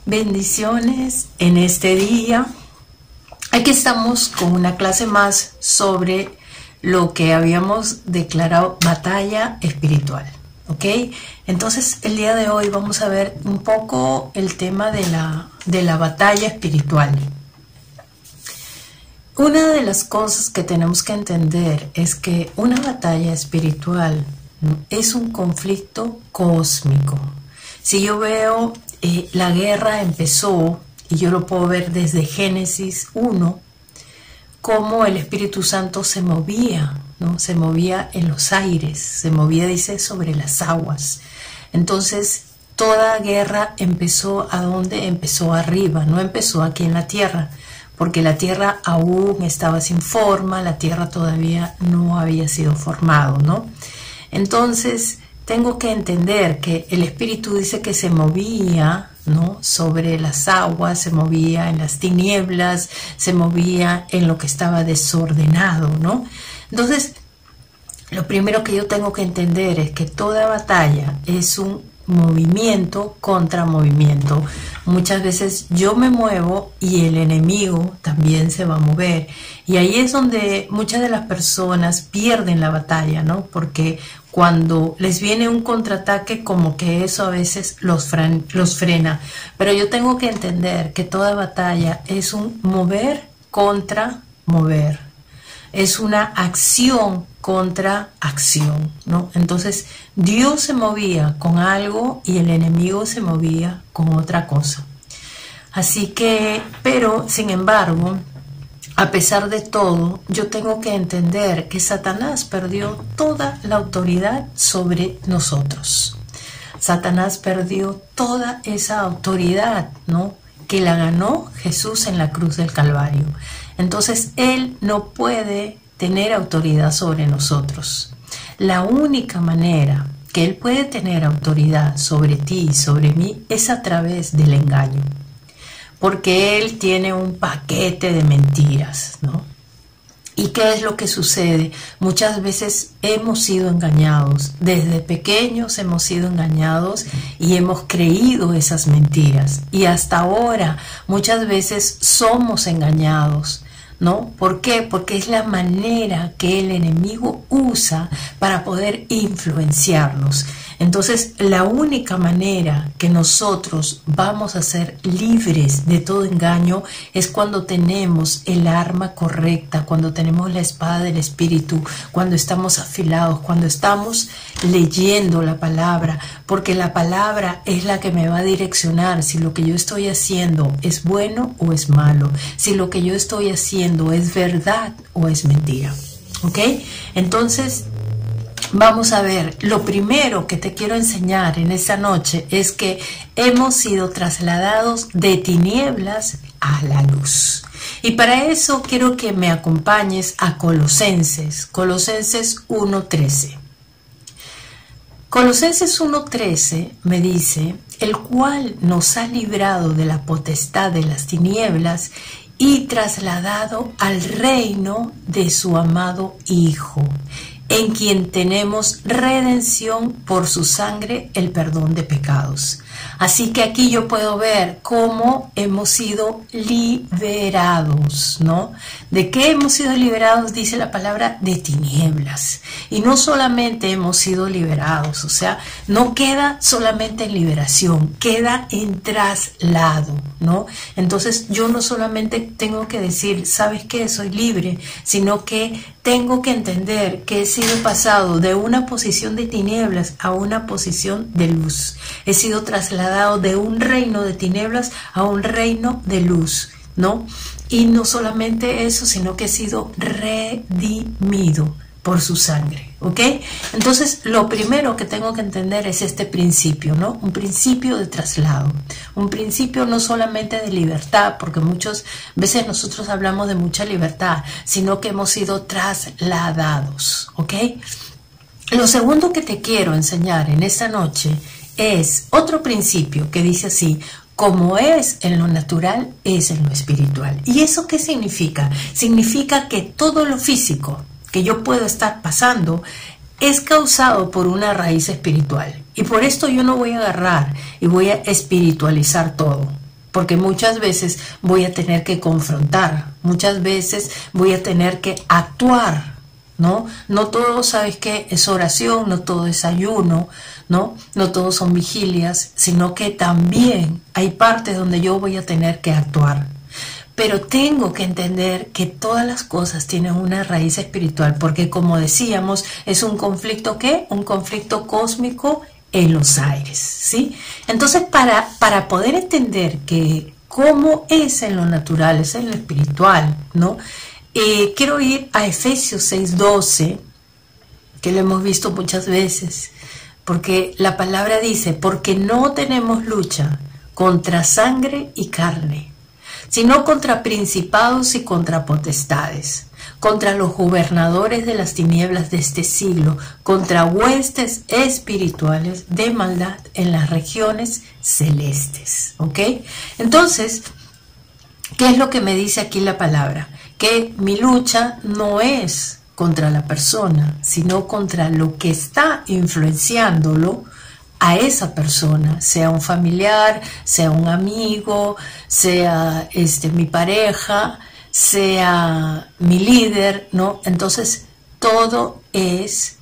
Bendiciones en este día. Aquí estamos con una clase más sobre lo que habíamos declarado batalla espiritual. ¿Ok? Entonces el día de hoy vamos a ver un poco el tema de la batalla espiritual. Una de las cosas que tenemos que entender es que una batalla espiritual es un conflicto cósmico. Si yo veo la guerra empezó, y yo lo puedo ver desde Génesis 1, cómo el Espíritu Santo se movía, ¿no? Se movía en los aires, se movía, dice, sobre las aguas. Entonces, toda guerra empezó ¿a dónde? Empezó arriba, no empezó aquí en la tierra, porque la tierra aún estaba sin forma, la tierra todavía no había sido formado, ¿no? Entonces, tengo que entender que el Espíritu dice que se movía, ¿no? Sobre las aguas, se movía en las tinieblas, se movía en lo que estaba desordenado, ¿no? Entonces, lo primero que yo tengo que entender es que toda batalla es un movimiento contra movimiento. Muchas veces yo me muevo y el enemigo también se va a mover. Y ahí es donde muchas de las personas pierden la batalla, ¿no? Porque cuando les viene un contraataque, como que eso a veces los frena. Pero yo tengo que entender que toda batalla es un mover contra mover. Es una acción contra acción, ¿no? Entonces, Dios se movía con algo y el enemigo se movía con otra cosa. Así que, pero, sin embargo, a pesar de todo, yo tengo que entender que Satanás perdió toda la autoridad sobre nosotros. Satanás perdió toda esa autoridad, ¿no? Que la ganó Jesús en la cruz del Calvario. Entonces, Él no puede tener autoridad sobre nosotros. La única manera que Él puede tener autoridad sobre ti y sobre mí es a través del engaño. Porque Él tiene un paquete de mentiras, ¿no? ¿Y qué es lo que sucede? Muchas veces hemos sido engañados. Desde pequeños hemos sido engañados y hemos creído esas mentiras. Y hasta ahora muchas veces somos engañados, ¿no? ¿Por qué? Porque es la manera que el enemigo usa para poder influenciarnos. Entonces, la única manera que nosotros vamos a ser libres de todo engaño es cuando tenemos el arma correcta, cuando tenemos la espada del Espíritu, cuando estamos afilados, cuando estamos leyendo la palabra, porque la palabra es la que me va a direccionar si lo que yo estoy haciendo es bueno o es malo, si lo que yo estoy haciendo es verdad o es mentira. ¿Ok? Entonces, vamos a ver, lo primero que te quiero enseñar en esta noche es que hemos sido trasladados de tinieblas a la luz. Y para eso quiero que me acompañes a Colosenses 1:13. Colosenses 1:13 me dice, el cual nos ha librado de la potestad de las tinieblas y trasladado al reino de su amado Hijo, en quien tenemos redención por su sangre, el perdón de pecados. Así que aquí yo puedo ver cómo hemos sido liberados, ¿no? ¿De qué hemos sido liberados? Dice la palabra de tinieblas. Y no solamente hemos sido liberados, o sea, no queda solamente en liberación, queda en traslado, ¿no? Entonces yo no solamente tengo que decir, ¿sabes qué? Soy libre, sino que tengo que entender que he sido pasado de una posición de tinieblas a una posición de luz. He sido trasladado de un reino de tinieblas a un reino de luz, ¿no? Y no solamente eso, sino que he sido redimido por su sangre, ¿ok? Entonces, lo primero que tengo que entender es este principio, ¿no? Un principio de traslado, un principio no solamente de libertad, porque muchas veces nosotros hablamos de mucha libertad, sino que hemos sido trasladados, ¿ok? Lo segundo que te quiero enseñar en esta noche es otro principio que dice así: como es en lo natural, es en lo espiritual. ¿Y eso qué significa? Significa que todo lo físico que yo puedo estar pasando es causado por una raíz espiritual. Y por esto yo no voy a agarrar y voy a espiritualizar todo. porque muchas veces voy a tener que confrontar, muchas veces voy a tener que actuar, ¿no? No todo, ¿sabes qué? Es oración, no todo es ayuno, ¿no? No todo son vigilias, sino que también hay partes donde yo voy a tener que actuar. Pero tengo que entender que todas las cosas tienen una raíz espiritual, porque como decíamos, es un conflicto, ¿qué? Un conflicto cósmico en los aires, ¿sí? Entonces, para poder entender que cómo es en lo natural, es en lo espiritual, ¿no? Quiero ir a Efesios 6:12, que lo hemos visto muchas veces, porque la palabra dice, porque no tenemos lucha contra sangre y carne, sino contra principados y contra potestades, contra los gobernadores de las tinieblas de este siglo, contra huestes espirituales de maldad en las regiones celestes. ¿Ok? Entonces, ¿qué es lo que me dice aquí la palabra? Que mi lucha no es contra la persona, sino contra lo que está influenciándolo a esa persona, sea un familiar, sea un amigo, sea mi pareja, sea mi líder, ¿no? Entonces todo es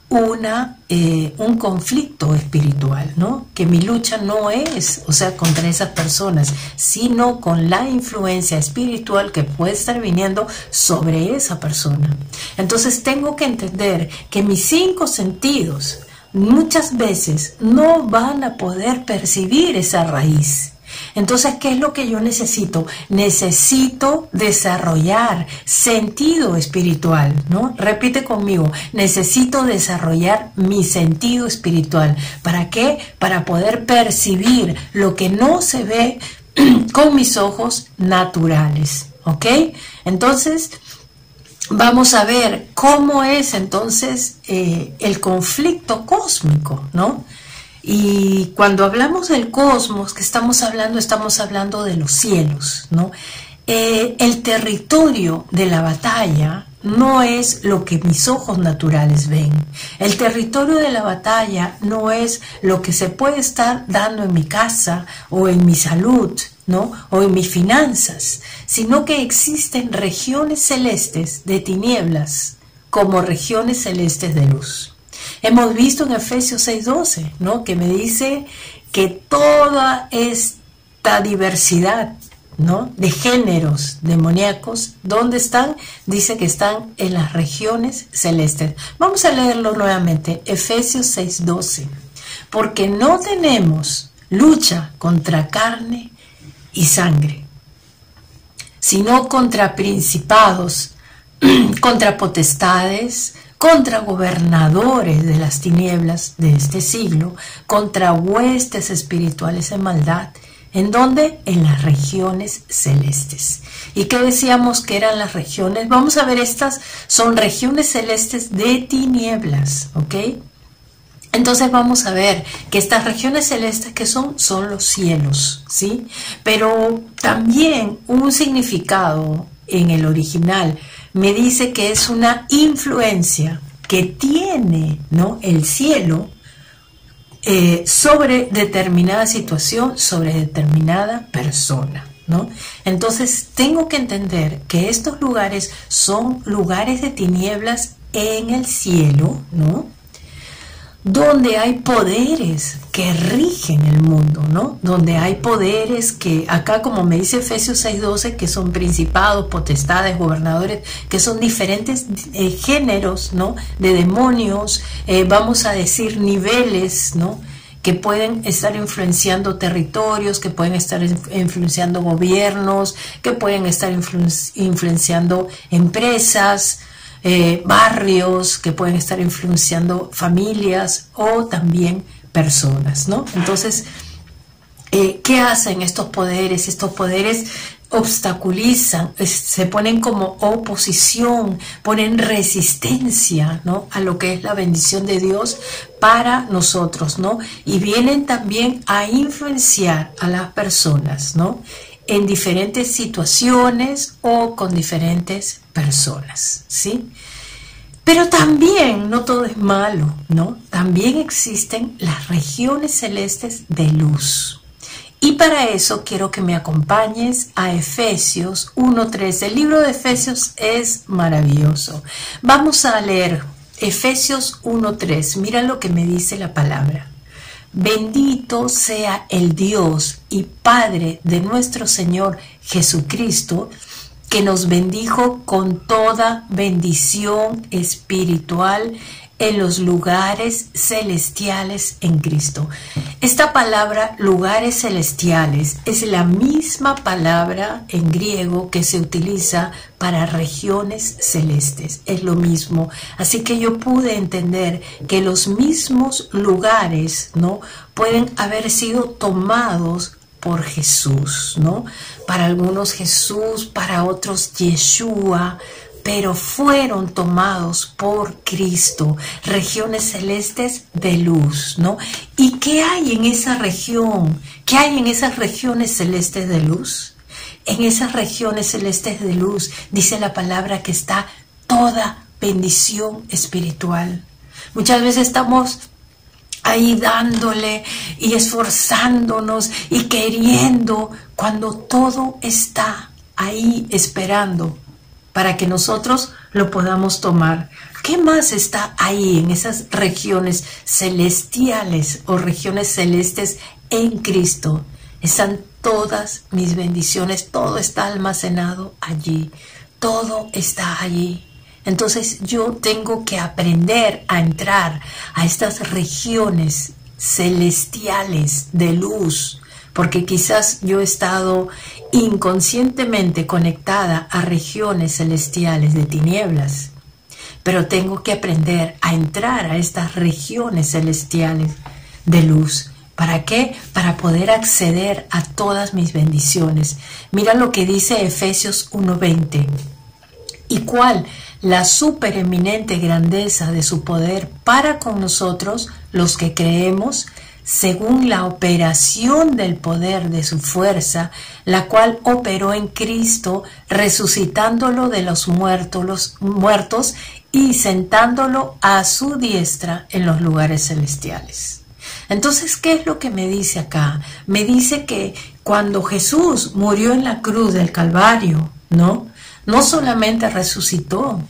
un conflicto espiritual, ¿no? Que mi lucha no es, o sea, contra esas personas, sino con la influencia espiritual que puede estar viniendo sobre esa persona. Entonces tengo que entender que mis 5 sentidos muchas veces no van a poder percibir esa raíz. Entonces, ¿qué es lo que yo necesito? Necesito desarrollar sentido espiritual, ¿no? Repite conmigo, necesito desarrollar mi sentido espiritual. ¿Para qué? Para poder percibir lo que no se ve con mis ojos naturales, ¿ok? Entonces, vamos a ver cómo es entonces el conflicto cósmico, ¿no? Y cuando hablamos del cosmos, que estamos hablando de los cielos, ¿no? El territorio de la batalla no es lo que mis ojos naturales ven. El territorio de la batalla no es lo que se puede estar dando en mi casa o en mi salud, ¿no? O en mis finanzas, sino que existen regiones celestes de tinieblas como regiones celestes de luz. Hemos visto en Efesios 6:12, ¿no? Que me dice que toda esta diversidad, ¿no? De géneros demoníacos, ¿dónde están? Dice que están en las regiones celestes. Vamos a leerlo nuevamente, Efesios 6:12. Porque no tenemos lucha contra carne y sangre, sino contra principados, contra potestades, contra gobernadores de las tinieblas de este siglo, contra huestes espirituales en maldad. ¿En dónde? En las regiones celestes. ¿Y qué decíamos que eran las regiones? Vamos a ver, estas son regiones celestes de tinieblas, ¿ok? Entonces vamos a ver que estas regiones celestes que son los cielos, ¿sí? Pero también un significado en el original me dice que es una influencia que tiene, ¿no? El cielo sobre determinada situación, sobre determinada persona, ¿no? Entonces tengo que entender que estos lugares son lugares de tinieblas en el cielo, ¿no? Donde hay poderes que rigen el mundo, ¿no? Donde hay poderes que, acá como me dice Efesios 6:12, que son principados, potestades, gobernadores, que son diferentes géneros, ¿no? De demonios, vamos a decir niveles, ¿no? Que pueden estar influenciando territorios, que pueden estar influenciando gobiernos, que pueden estar influenciando empresas, barrios, que pueden estar influenciando familias o también personas, ¿no? Entonces, ¿qué hacen estos poderes? Estos poderes obstaculizan, se ponen como oposición, ponen resistencia, ¿no? A lo que es la bendición de Dios para nosotros, ¿no? Y vienen también a influenciar a las personas, ¿no? En diferentes situaciones o con diferentes personas, ¿sí? Pero también no todo es malo, ¿no? También existen las regiones celestes de luz. Y para eso quiero que me acompañes a Efesios 1:3. El libro de Efesios es maravilloso. Vamos a leer Efesios 1:3. Mira lo que me dice la palabra. Bendito sea el Dios y Padre de nuestro Señor Jesucristo, que nos bendijo con toda bendición espiritual en los lugares celestiales en Cristo. Esta palabra lugares celestiales es la misma palabra en griego que se utiliza para regiones celestes. Es lo mismo. Así que yo pude entender que los mismos lugares, ¿no?, pueden haber sido tomados por Jesús, ¿no? Para algunos Jesús, para otros Yeshua, pero fueron tomados por Cristo, regiones celestes de luz, ¿no? ¿Y qué hay en esa región? ¿Qué hay en esas regiones celestes de luz? En esas regiones celestes de luz dice la palabra que está toda bendición espiritual. Muchas veces estamos ahí dándole y esforzándonos y queriendo, cuando todo está ahí esperando para que nosotros lo podamos tomar. ¿Qué más está ahí en esas regiones celestiales o regiones celestes en Cristo? Están todas mis bendiciones, todo está almacenado allí, todo está allí. Entonces yo tengo que aprender a entrar a estas regiones celestiales de luz, porque quizás yo he estado inconscientemente conectada a regiones celestiales de tinieblas, pero tengo que aprender a entrar a estas regiones celestiales de luz. ¿Para qué? Para poder acceder a todas mis bendiciones. Mira lo que dice Efesios 1:20. ¿Y cuál? La supereminente grandeza de su poder para con nosotros, los que creemos, según la operación del poder de su fuerza, la cual operó en Cristo, resucitándolo de los muertos y sentándolo a su diestra en los lugares celestiales. Entonces, ¿qué es lo que me dice acá? Me dice que cuando Jesús murió en la cruz del Calvario, no solamente resucitó,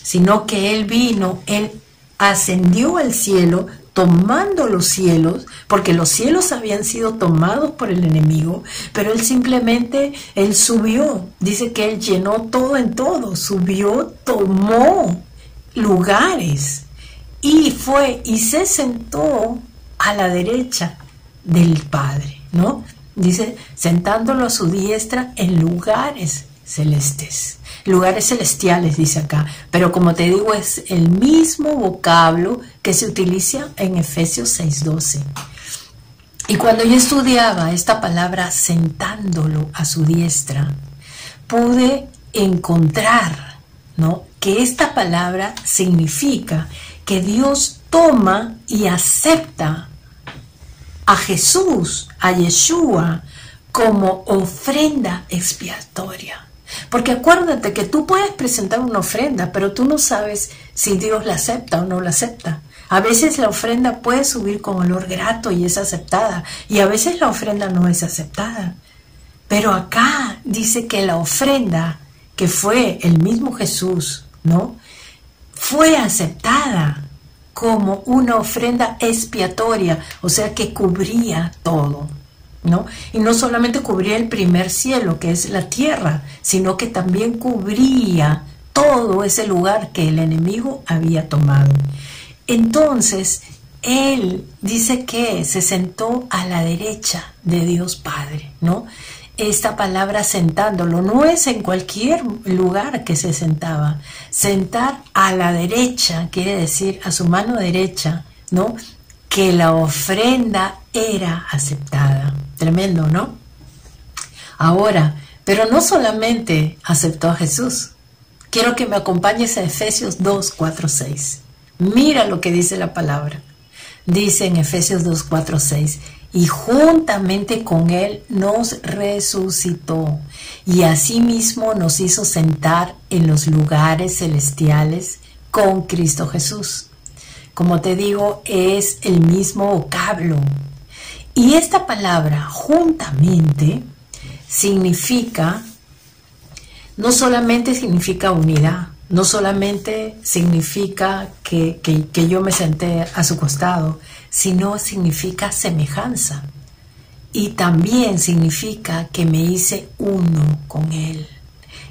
sino que Él vino, Él ascendió al cielo, tomando los cielos, porque los cielos habían sido tomados por el enemigo, pero Él simplemente, Él subió, dice que Él llenó todo en todo, subió, tomó lugares, y fue y se sentó a la derecha del Padre, ¿no? Dice, sentándolo a su diestra en lugares celestes, lugares celestiales, dice acá, pero como te digo, es el mismo vocablo que se utiliza en Efesios 6:12. Y cuando yo estudiaba esta palabra, sentándolo a su diestra, pude encontrar, ¿no?, que esta palabra significa que Dios toma y acepta a Jesús, a Yeshua, como ofrenda expiatoria. Porque acuérdate que tú puedes presentar una ofrenda, pero tú no sabes si Dios la acepta o no la acepta. A veces la ofrenda puede subir con olor grato y es aceptada, y a veces la ofrenda no es aceptada. Pero acá dice que la ofrenda, que fue el mismo Jesús, ¿no?, fue aceptada como una ofrenda expiatoria, o sea que cubría todo, ¿no? Y no solamente cubría el primer cielo, que es la tierra, sino que también cubría todo ese lugar que el enemigo había tomado. Entonces, Él dice que se sentó a la derecha de Dios Padre, ¿no? Esta palabra sentándolo no es en cualquier lugar que se sentaba. Sentar a la derecha quiere decir a su mano derecha, ¿no?, que la ofrenda era aceptada. Tremendo, ¿no? Ahora, pero no solamente aceptó a Jesús. Quiero que me acompañes a Efesios 2:4-6. Mira lo que dice la palabra. Dice en Efesios 2:4-6, y juntamente con Él nos resucitó, y asimismo nos hizo sentar en los lugares celestiales con Cristo Jesús. Como te digo, es el mismo vocablo. Y esta palabra juntamente significa, no solamente significa unidad, no solamente significa que yo me senté a su costado, sino significa semejanza. Y también significa que me hice uno con Él,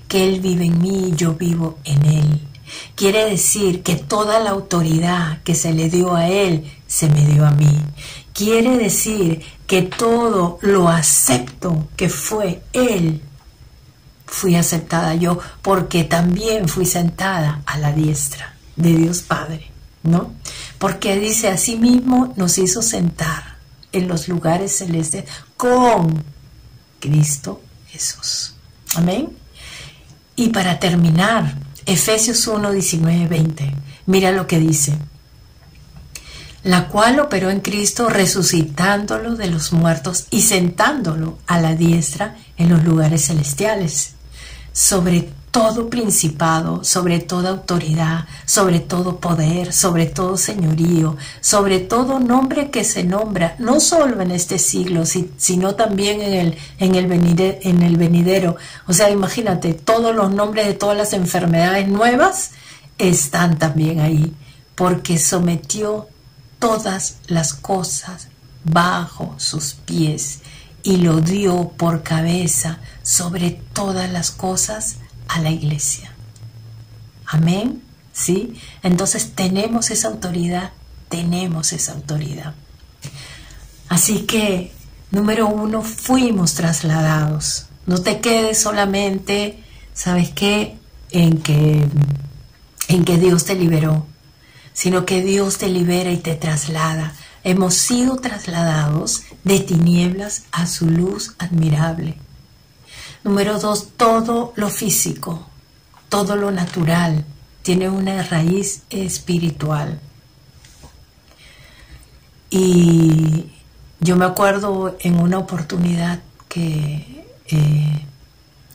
que Él vive en mí y yo vivo en Él. Quiere decir que toda la autoridad que se le dio a Él, se me dio a mí. Quiere decir que todo lo acepto que fue Él, fui aceptada yo, porque también fui sentada a la diestra de Dios Padre, ¿no? Porque dice, asimismo nos hizo sentar en los lugares celestes con Cristo Jesús. Amén. Y para terminar, Efesios 1, 19, 20, mira lo que dice. La cual operó en Cristo resucitándolo de los muertos y sentándolo a la diestra en los lugares celestiales, sobre todo principado, sobre toda autoridad, sobre todo poder, sobre todo señorío, sobre todo nombre que se nombra, no solo en este siglo, sino también en el venidero. O sea, imagínate, todos los nombres de todas las enfermedades nuevas están también ahí, porque sometió todas las cosas bajo sus pies y lo dio por cabeza sobre todas las cosas a la iglesia. Amén. ¿Sí? Entonces tenemos esa autoridad, Así que, número 1, fuimos trasladados. No te quedes solamente, ¿sabes qué? En que Dios te liberó, sino que Dios te libera y te traslada. Hemos sido trasladados de tinieblas a su luz admirable. Número 2, todo lo físico, todo lo natural, tiene una raíz espiritual. Y yo me acuerdo en una oportunidad que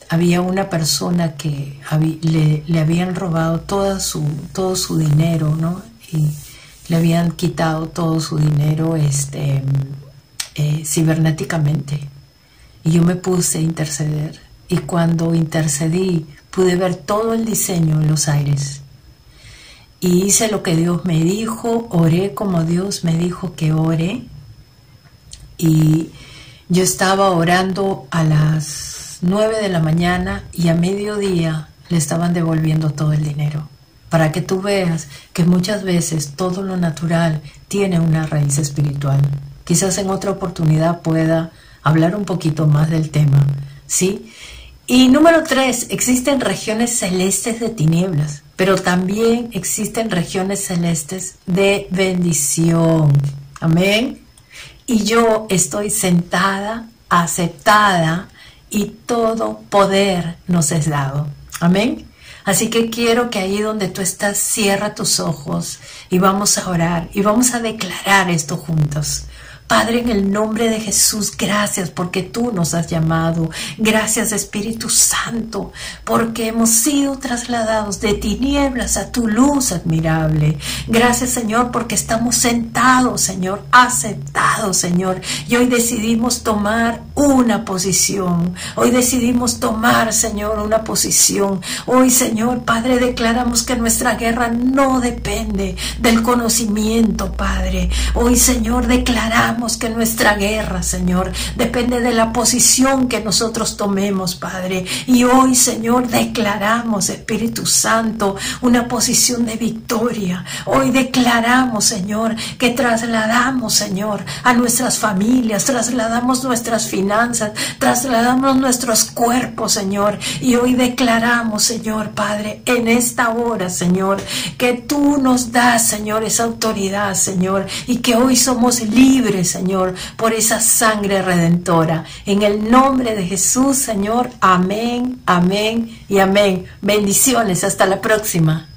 había una persona que le habían robado todo su dinero, ¿no? Y le habían quitado todo su dinero cibernéticamente. Y yo me puse a interceder. Y cuando intercedí, pude ver todo el diseño en los aires. Y hice lo que Dios me dijo, oré como Dios me dijo que ore. Y yo estaba orando a las 9 de la mañana y a mediodía le estaban devolviendo todo el dinero. Para que tú veas que muchas veces todo lo natural tiene una raíz espiritual. Quizás en otra oportunidad pueda hablar un poquito más del tema, ¿sí? Y número 3, existen regiones celestes de tinieblas, pero también existen regiones celestes de bendición. Amén. Y yo estoy sentada, aceptada, y todo poder nos es dado. Amén. Así que quiero que ahí donde tú estás, cierra tus ojos y vamos a orar y vamos a declarar esto juntos. Padre, en el nombre de Jesús, gracias porque tú nos has llamado. Gracias, Espíritu Santo, porque hemos sido trasladados de tinieblas a tu luz admirable. Gracias, Señor, porque estamos sentados, Señor, aceptados, Señor. Y hoy decidimos tomar una posición. Hoy decidimos tomar, Señor, una posición. Hoy, Señor, Padre, declaramos que nuestra guerra no depende del conocimiento, Padre. Hoy, Señor, declaramos que nuestra guerra, Señor, depende de la posición que nosotros tomemos, Padre. Y hoy, Señor, declaramos, Espíritu Santo, una posición de victoria. Hoy declaramos, Señor, que trasladamos, Señor, a nuestras familias, trasladamos nuestras finanzas, trasladamos nuestros cuerpos, Señor. Y hoy declaramos, Señor, Padre, en esta hora, Señor, que tú nos das, Señor, esa autoridad, Señor, y que hoy somos libres, Señor, por esa sangre redentora. En el nombre de Jesús, Señor, amén, amén y amén. Bendiciones, hasta la próxima.